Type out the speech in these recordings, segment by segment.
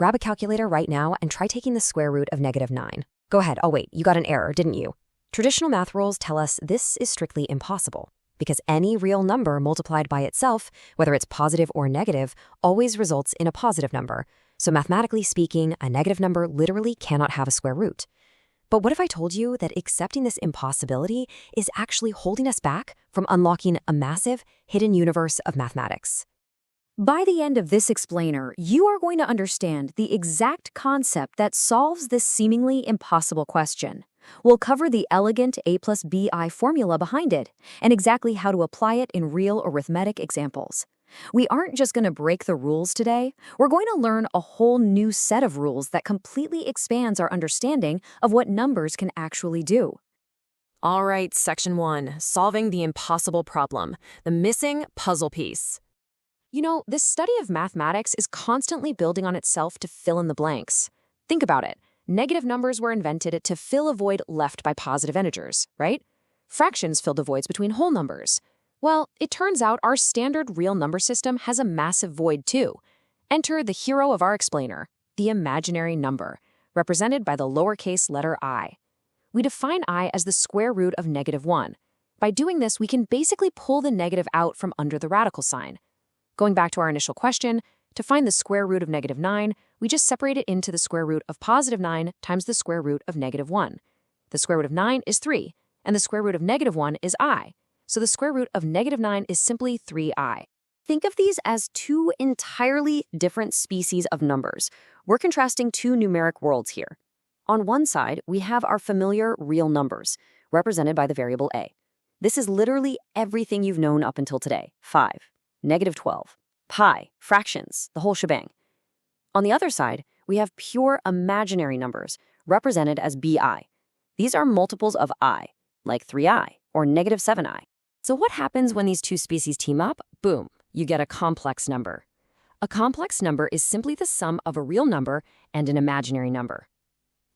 Grab a calculator right now and try taking the square root of -9. Go ahead. Oh wait, you got an error, didn't you? Traditional math rules tell us this is strictly impossible because any real number multiplied by itself, whether it's positive or negative, always results in a positive number. So mathematically speaking, a negative number literally cannot have a square root. But what if I told you that accepting this impossibility is actually holding us back from unlocking a massive, hidden universe of mathematics? By the end of this explainer, you are going to understand the exact concept that solves this seemingly impossible question. We'll cover the elegant a+bi formula behind it and exactly how to apply it in real arithmetic examples. We aren't just going to break the rules today. We're going to learn a whole new set of rules that completely expands our understanding of what numbers can actually do. All right, Section 1, solving the impossible problem, the missing puzzle piece. You know, this study of mathematics is constantly building on itself to fill in the blanks. Think about it. Negative numbers were invented to fill a void left by positive integers, right? Fractions filled the voids between whole numbers. Well, it turns out our standard real number system has a massive void too. Enter the hero of our explainer, the imaginary number, represented by the lowercase letter I. We define I as the square root of -1. By doing this, we can basically pull the negative out from under the radical sign. Going back to our initial question, to find the square root of -9, we just separate it into the square root of +9 times the square root of -1. The square root of 9 is 3, and the square root of -1 is I. So the square root of -9 is simply 3i. Think of these as two entirely different species of numbers. We're contrasting two numeric worlds here. On one side, we have our familiar real numbers, represented by the variable a. This is literally everything you've known up until today: 5, -12, pi, fractions, the whole shebang. On the other side, we have pure imaginary numbers, represented as bi. These are multiples of I, like 3i or -7i. So what happens when these two species team up? Boom, you get a complex number. A complex number is simply the sum of a real number and an imaginary number.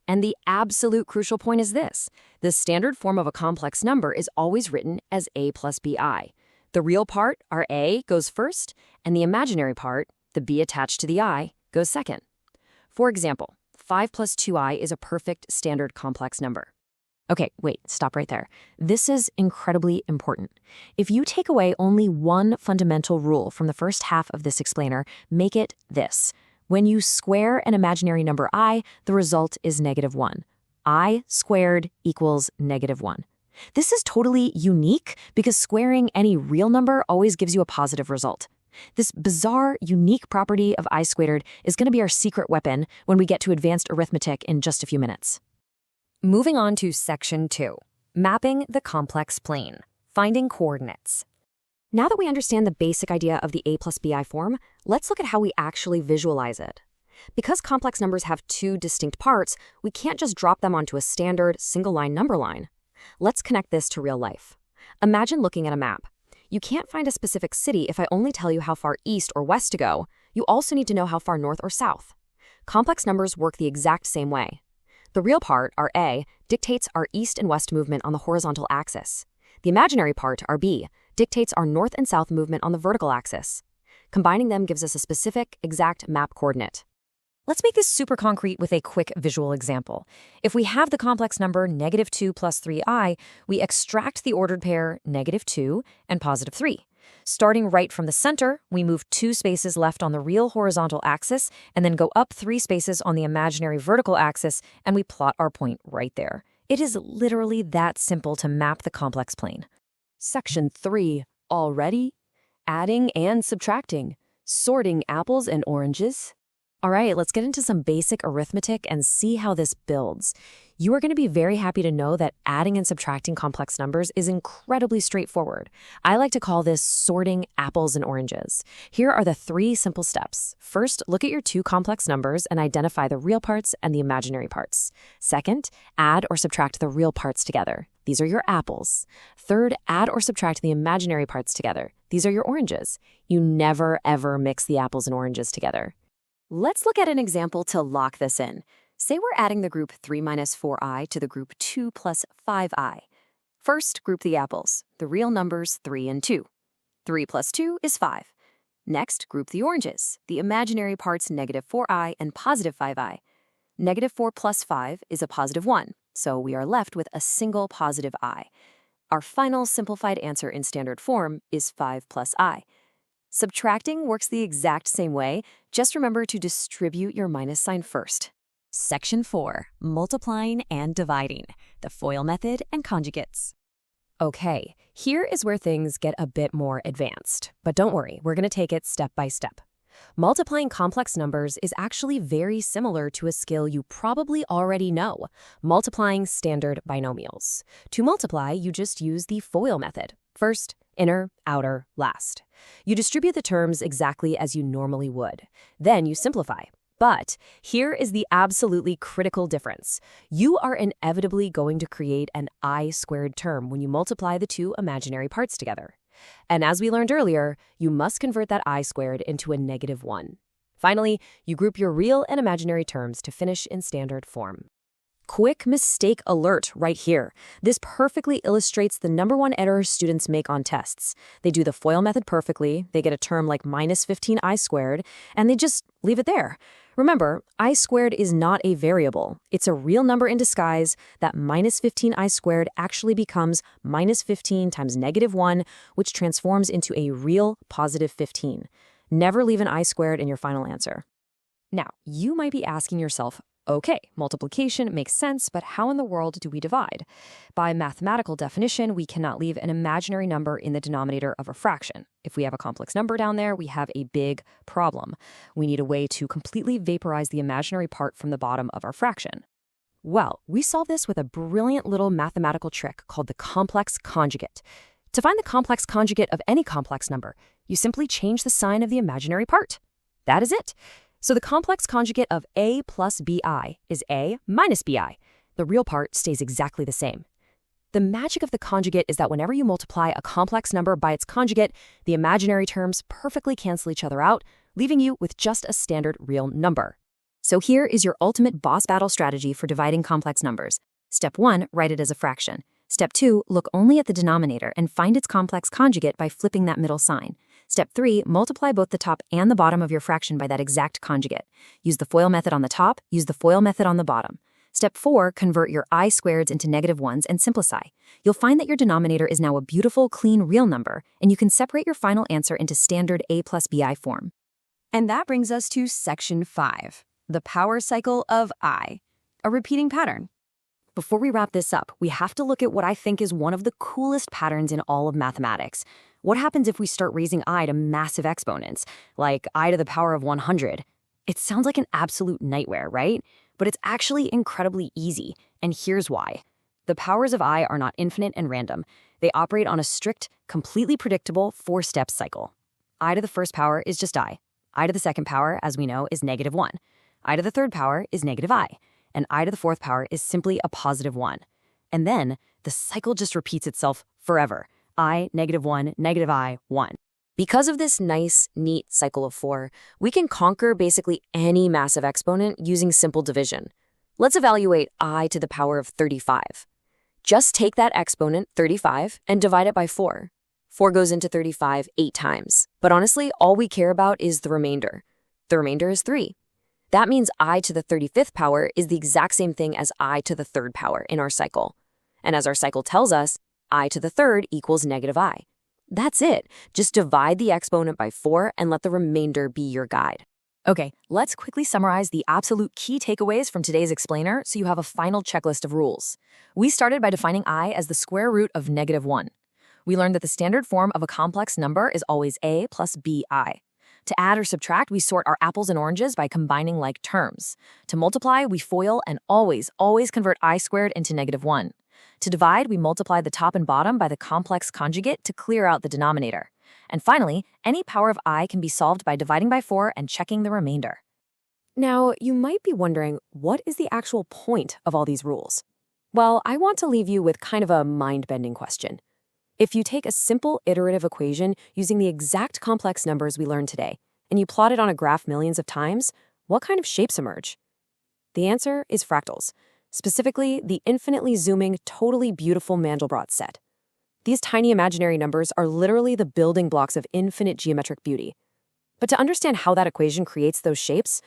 And the absolute crucial point is this: the standard form of a complex number is always written as a+bi. The real part, our a, goes first, and the imaginary part, the b attached to the I, goes second. For example, 5 plus 2i is a perfect standard complex number. Okay, wait, stop right there. This is incredibly important. If you take away only one fundamental rule from the first half of this explainer, make it this. When you square an imaginary number I, the result is -1. I squared equals -1. This is totally unique because squaring any real number always gives you a positive result. This bizarre, unique property of I squared is going to be our secret weapon when we get to advanced arithmetic in just a few minutes. Moving on to Section 2, mapping the complex plane, finding coordinates. Now that we understand the basic idea of the a+bi form, let's look at how we actually visualize it. Because complex numbers have two distinct parts, we can't just drop them onto a standard single-line number line. Let's connect this to real life. Imagine looking at a map. You can't find a specific city if I only tell you how far east or west to go. You also need to know how far north or south. Complex numbers work the exact same way. The real part, our a, dictates our east and west movement on the horizontal axis. The imaginary part, our b, dictates our north and south movement on the vertical axis. Combining them gives us a specific, exact map coordinate. Let's make this super concrete with a quick visual example. If we have the complex number -2 plus 3i, we extract the ordered pair -2 and +3. Starting right from the center, we move 2 spaces left on the real horizontal axis and then go up 3 spaces on the imaginary vertical axis, and we plot our point right there. It is literally that simple to map the complex plane. Section 3, already? Adding and subtracting, sorting apples and oranges. All right, let's get into some basic arithmetic and see how this builds. You are going to be very happy to know that adding and subtracting complex numbers is incredibly straightforward. I like to call this sorting apples and oranges. Here are the 3 simple steps. First, look at your 2 complex numbers and identify the real parts and the imaginary parts. Second, add or subtract the real parts together. These are your apples. Third, add or subtract the imaginary parts together. These are your oranges. You never, ever mix the apples and oranges together. Let's look at an example to lock this in. Say we're adding the group 3 minus 4i to the group 2 plus 5i. First, group the apples, the real numbers 3 and 2. 3 plus 2 is 5. Next, group the oranges, the imaginary parts -4i and +5i. -4 plus 5 is a +1, so we are left with a single positive I. Our final simplified answer in standard form is 5 plus I. Subtracting works the exact same way. Just remember to distribute your minus sign first. Section 4, multiplying and dividing, the FOIL method and conjugates. Okay, here is where things get a bit more advanced. But don't worry, we're going to take it step by step. Multiplying complex numbers is actually very similar to a skill you probably already know, multiplying standard binomials. To multiply, you just use the FOIL method. First, inner, outer, last. You distribute the terms exactly as you normally would. Then you simplify. But here is the absolutely critical difference. You are inevitably going to create an I² term when you multiply the two imaginary parts together. And as we learned earlier, you must convert that I² into a -1. Finally, you group your real and imaginary terms to finish in standard form. Quick mistake alert right here. This perfectly illustrates the #1 error students make on tests. They do the FOIL method perfectly, they get a term like -15i², and they just leave it there. Remember, I² is not a variable. It's a real number in disguise. That -15i² actually becomes -15 times -1, which transforms into a real +15. Never leave an I² in your final answer. Now, you might be asking yourself, okay, multiplication makes sense, but how in the world do we divide? By mathematical definition, we cannot leave an imaginary number in the denominator of a fraction. If we have a complex number down there, we have a big problem. We need a way to completely vaporize the imaginary part from the bottom of our fraction. Well, we solve this with a brilliant little mathematical trick called the complex conjugate. To find the complex conjugate of any complex number, you simply change the sign of the imaginary part. That is it. So the complex conjugate of a plus bi is a minus bi. The real part stays exactly the same. The magic of the conjugate is that whenever you multiply a complex number by its conjugate, the imaginary terms perfectly cancel each other out, leaving you with just a standard real number. So here is your ultimate boss battle strategy for dividing complex numbers. Step 1, write it as a fraction. Step 2, look only at the denominator and find its complex conjugate by flipping that middle sign. Step 3, multiply both the top and the bottom of your fraction by that exact conjugate. Use the FOIL method on the top, use the FOIL method on the bottom. Step 4, convert your I² into -1s and simplify. You'll find that your denominator is now a beautiful, clean, real number, and you can separate your final answer into standard a plus bi form. And that brings us to section 5, the power cycle of I, a repeating pattern. Before we wrap this up, we have to look at what I think is one of the coolest patterns in all of mathematics. What happens if we start raising I to massive exponents, like I to the power of 100? It sounds like an absolute nightmare, right? But it's actually incredibly easy, and here's why. The powers of I are not infinite and random. They operate on a strict, completely predictable 4-step cycle. I to the first power is just I. I to the second power, as we know, is -1. I to the third power is -I. And I to the fourth power is simply a +1. And then the cycle just repeats itself forever. I, -1, -I, 1. Because of this nice, neat cycle of 4, we can conquer basically any massive exponent using simple division. Let's evaluate I to the power of 35. Just take that exponent, 35, and divide it by 4. 4 goes into 35 8 times. But honestly, all we care about is the remainder. The remainder is 3. That means I to the 35th power is the exact same thing as I to the third power in our cycle. And as our cycle tells us, I to the third equals -I. That's it. Just divide the exponent by 4 and let the remainder be your guide. Okay, let's quickly summarize the absolute key takeaways from today's explainer so you have a final checklist of rules. We started by defining I as the square root of -1. We learned that the standard form of a complex number is always a plus bi. To add or subtract, we sort our apples and oranges by combining like terms. To multiply, we FOIL and always convert I² into -1. To divide, we multiply the top and bottom by the complex conjugate to clear out the denominator. And finally, any power of I can be solved by dividing by 4 and checking the remainder. Now, you might be wondering, what is the actual point of all these rules? Well, I want to leave you with kind of a mind-bending question. If you take a simple iterative equation using the exact complex numbers we learned today, and you plot it on a graph millions of times, what kind of shapes emerge? The answer is fractals, specifically the infinitely zooming, totally beautiful Mandelbrot set. These tiny imaginary numbers are literally the building blocks of infinite geometric beauty. But to understand how that equation creates those shapes,